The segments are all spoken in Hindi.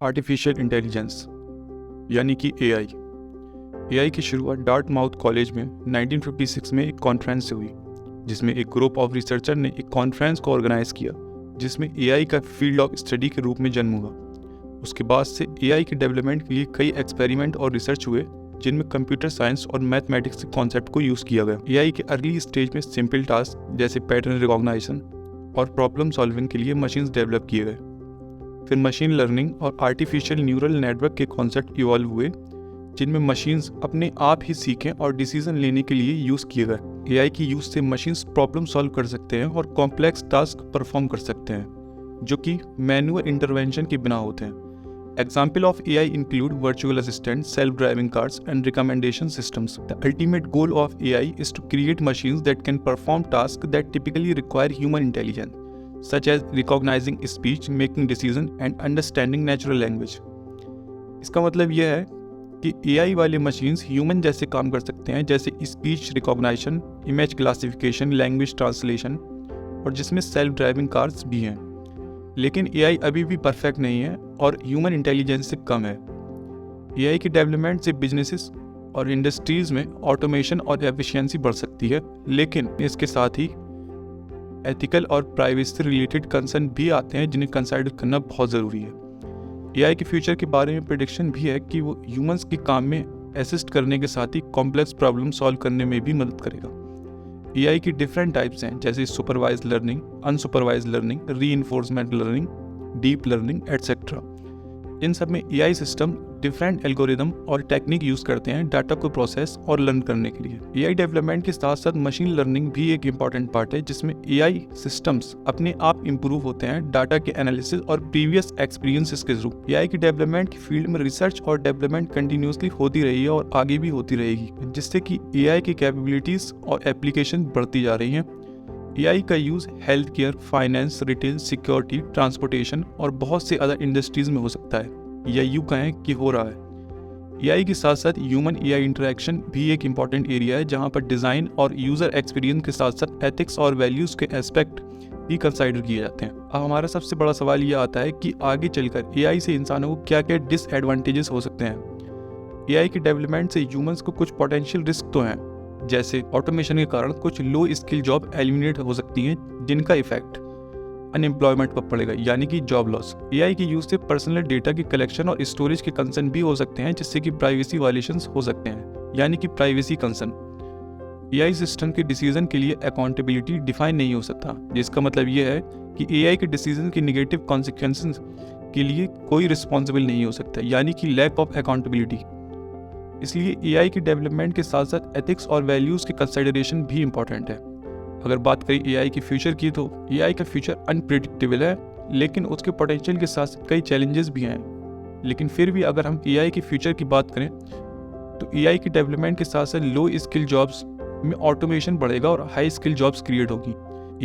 आर्टिफिशियल इंटेलिजेंस यानी कि एआई। एआई की शुरुआत डार्टमाउथ कॉलेज में 1956 में एक कॉन्फ्रेंस से हुई, जिसमें एक ग्रुप ऑफ रिसर्चर ने एक कॉन्फ्रेंस को ऑर्गेनाइज किया जिसमें एआई का फील्ड ऑफ स्टडी के रूप में जन्म हुआ। उसके बाद से एआई के डेवलपमेंट के लिए कई एक्सपेरिमेंट और रिसर्च हुए, जिनमें कंप्यूटर साइंस और मैथमेटिक्स के कॉन्सेप्ट को यूज़ किया गया। एआई के अर्ली स्टेज में सिंपल टास्क जैसे पैटर्न रिकॉग्निशन और प्रॉब्लम सॉल्विंग के लिए मशीन्स डेवलप किए गए। फिर मशीन लर्निंग और आर्टिफिशियल न्यूरल नेटवर्क के कॉन्सेप्ट इवॉल्व हुए, जिनमें मशीन्स अपने आप ही सीखें और डिसीजन लेने के लिए यूज़ किए गए। एआई की यूज़ से मशीन्स प्रॉब्लम सॉल्व कर सकते हैं और कॉम्प्लेक्स टास्क परफॉर्म कर सकते हैं, जो कि मैनुअल इंटरवेंशन के बिना होते हैं। Example of AI include virtual assistants, self-driving cars, and recommendation systems. The ultimate goal of AI is to create machines that can perform tasks that typically require human intelligence, such as recognizing speech, making decisions, and understanding natural language. इसका मतलब यह है कि AI वाले मशीन्स ह्यूमन जैसे काम कर सकते हैं, जैसे speech recognition, image classification, language translation, और जिसमें सेल्फ ड्राइविंग कार्स भी हैं। लेकिन एआई अभी भी परफेक्ट नहीं है और ह्यूमन इंटेलिजेंस से कम है। एआई की डेवलपमेंट से बिजनेसेस और इंडस्ट्रीज़ में ऑटोमेशन और एफिशिएंसी बढ़ सकती है, लेकिन इसके साथ ही एथिकल और प्राइवेसी रिलेटेड कंसर्न भी आते हैं, जिन्हें कंसिडर करना बहुत ज़रूरी है। एआई के फ्यूचर के बारे में प्रेडिक्शन भी है कि वो ह्यूमंस के काम में असिस्ट करने के साथ ही कॉम्प्लेक्स प्रॉब्लम सॉल्व करने में भी मदद करेगा। एआई की डिफरेंट टाइप्स हैं, जैसे supervised learning, unsupervised learning, reinforcement learning, deep learning etcetera. इन सब में एआई सिस्टम डिफरेंट एल्गोरिदम और टेक्निक यूज़ करते हैं डाटा को प्रोसेस और लर्न करने के लिए। एआई डेवलपमेंट के साथ साथ मशीन लर्निंग भी एक इम्पॉर्टेंट पार्ट है, जिसमें एआई सिस्टम्स अपने आप इम्प्रूव होते हैं डाटा के एनालिसिस और प्रीवियस एक्सपीरियंसेस के थ्रू। एआई की डेवलपमेंट की फील्ड में रिसर्च और डेवलपमेंट कंटिन्यूसली होती रही है और आगे भी होती रहेगी, जिससे कि एआई की कैपेबिलिटीज और एप्लीकेशन बढ़ती जा रही हैं। एआई का use health care, finance, retail, security, transportation और बहुत से अदर इंडस्ट्रीज में हो सकता है, या यूँ कहें कि हो रहा है। एआई के साथ साथ ह्यूमन एआई इंटरेक्शन भी एक इम्पॉर्टेंट एरिया है, जहाँ पर डिज़ाइन और यूज़र एक्सपीरियंस के साथ साथ एथिक्स और वैल्यूज़ के एस्पेक्ट भी कंसाइडर किए जाते हैं। अब हमारा सबसे बड़ा सवाल ये आता है कि आगे चलकर एआई से इंसानों को क्या क्या डिसएडवांटेजेस हो सकते हैं। एआई के डेवलपमेंट से ह्यूमंस को कुछ पोटेंशियल रिस्क तो हैं, जैसे ऑटोमेशन के कारण कुछ लो स्किल जॉब एलिमिनेट हो सकती हैं, जिनका इफेक्ट अनएम्प्लॉयमेंट पर पड़ेगा, यानी कि जॉब लॉस। एआई की यूज से पर्सनल डेटा की कलेक्शन और स्टोरेज के कंसर्न भी हो सकते हैं, जिससे कि प्राइवेसी वायलेशंस हो सकते हैं, यानी कि प्राइवेसी कंसर्न। एआई सिस्टम के डिसीजन के लिए अकाउंटेबिलिटी डिफाइन नहीं हो सकता, जिसका मतलब यह है कि एआई के डिसीजन के नेगेटिव कॉन्सिक्वेंसेस के लिए कोई रिस्पॉन्सिबल नहीं हो सकता, यानी कि लैक ऑफ अकाउंटेबिलिटी। इसलिए एआई के डेवलपमेंट के साथ साथ एथिक्स और वैल्यूज़ के कंसिडरेशन भी इम्पॉर्टेंट है। अगर बात करें एआई के फ्यूचर की, तो एआई का फ्यूचर अनप्रेडिक्टेबल है, लेकिन उसके पोटेंशियल के साथ कई चैलेंजेस भी हैं। लेकिन फिर भी अगर हम एआई के फ्यूचर की बात करें, तो एआई के डेवलपमेंट के साथ साथ लो स्किल जॉब्स में ऑटोमेशन बढ़ेगा और हाई स्किल जॉब्स क्रिएट होगी।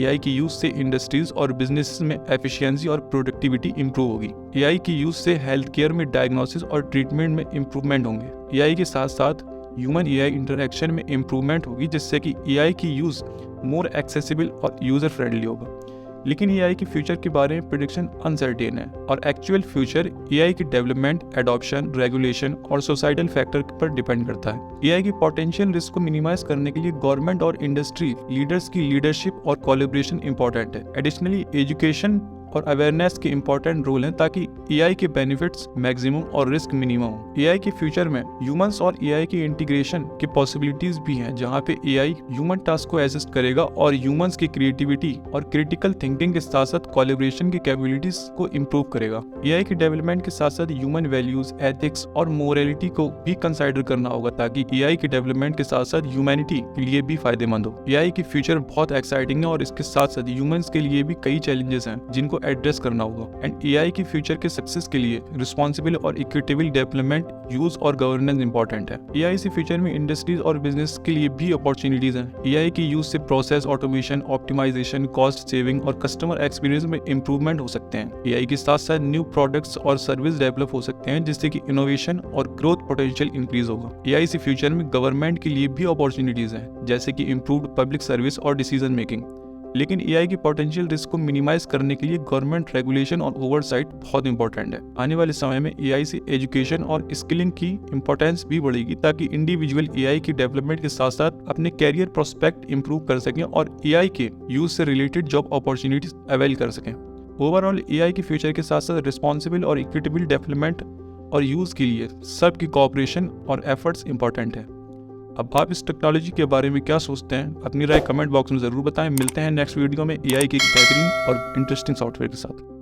एआई की यूज़ से इंडस्ट्रीज और बिजनेसेस में एफिशिएंसी और प्रोडक्टिविटी इंप्रूव होगी। एआई की यूज़ से हेल्थ केयर में डायग्नोसिस और ट्रीटमेंट में इम्प्रूवमेंट होंगे। एआई के साथ साथ ह्यूमन एआई इंटरेक्शन में इम्प्रूवमेंट होगी, जिससे कि एआई की यूज़ मोर एक्सेसिबल और यूज़र फ्रेंडली होगा। लेकिन एआई के फ्यूचर के बारे में प्रेडिक्शन अनसर्टेन है, और एक्चुअल फ्यूचर एआई की डेवलपमेंट, एडॉप्शन, रेगुलेशन और सोसाइटल फैक्टर पर डिपेंड करता है। एआई की पोटेंशियल रिस्क को मिनिमाइज करने के लिए गवर्नमेंट और इंडस्ट्री लीडर्स की लीडरशिप और कोलैबोरेशन इंपॉर्टेंट है। एडिशनली एजुकेशन और अवेयरनेस के इंपॉर्टेंट रोल हैं, ताकि एआई के बेनिफिट्स मैक्सिमम और रिस्क मिनिमम हो। एआई के फ्यूचर में ह्यूमंस और एआई की इंटीग्रेशन की पॉसिबिलिटीज भी हैं, जहां पे एआई ह्यूमन टास्क को असिस्ट करेगा और ह्यूमंस की क्रिएटिविटी और क्रिटिकल थिंकिंग के साथ साथ कोलैबोरेशन की कैपेबिलिटीज को इम्प्रूव करेगा। एआई के डेवलपमेंट के साथ साथ ह्यूमन वैल्यूज, एथिक्स और मोरालिटी को भी कंसिडर करना होगा, ताकि एआई के डेवलपमेंट के साथ साथ ह्यूमैनिटी के लिए भी फायदेमंद हो। एआई की फ्यूचर बहुत एक्साइटिंग है, और इसके साथ साथ ह्यूमंस के लिए भी कई चैलेंजेस हैं, जिनको एड्रेस करना होगा। एंड एआई की फ्यूचर के सक्सेस के लिए रिस्पॉन्सिबल और इक्विटेबल डेवलपमेंट, यूज और गवर्नेंस इंपॉर्टेंट है। एआई से फ्यूचर में इंडस्ट्रीज और बिजनेस के लिए भी अपॉर्चुनिटीज हैं। एआई की यूज से process automation, optimisation, cost saving और कस्टमर एक्सपीरियंस में इंप्रूवमेंट हो सकते हैं। एआई के साथ साथ न्यू प्रोडक्ट्स और सर्विस डेवलप हो सकते हैं, जिससे कि इनोवेशन और ग्रोथ पोटेंशियल इंक्रीज होगा। एआई से फ्यूचर में गवर्नमेंट के लिए भी अपॉर्चुनिटीज हैं, जैसे कि इम्प्रूव्ड पब्लिक सर्विस और डिसीजन मेकिंग। लेकिन एआई की पोटेंशियल रिस्क को मिनिमाइज करने के लिए गवर्नमेंट रेगुलेशन और ओवरसाइट बहुत इंपॉर्टेंट है। आने वाले समय में एआई से एजुकेशन और स्किलिंग की इंपॉर्टेंस भी बढ़ेगी, ताकि इंडिविजुअल एआई की डेवलपमेंट के साथ साथ अपने कैरियर प्रोस्पेक्ट इंप्रूव कर सकें और एआई के यूज से रिलेटेड जॉब अपॉर्चुनिटीज अवेल कर सकें। ओवरऑल एआई के फ्यूचर के साथ साथ रिस्पॉन्सिबल और इक्विटेबल डेवलपमेंट और यूज के लिए सबकी कोऑपरेशन और एफर्ट्स इंपॉर्टेंट है। अब आप इस टेक्नोलॉजी के बारे में क्या सोचते हैं, अपनी राय कमेंट बॉक्स में ज़रूर बताएं। मिलते हैं नेक्स्ट वीडियो में एआई के एक बेहतरीन और इंटरेस्टिंग सॉफ्टवेयर के साथ।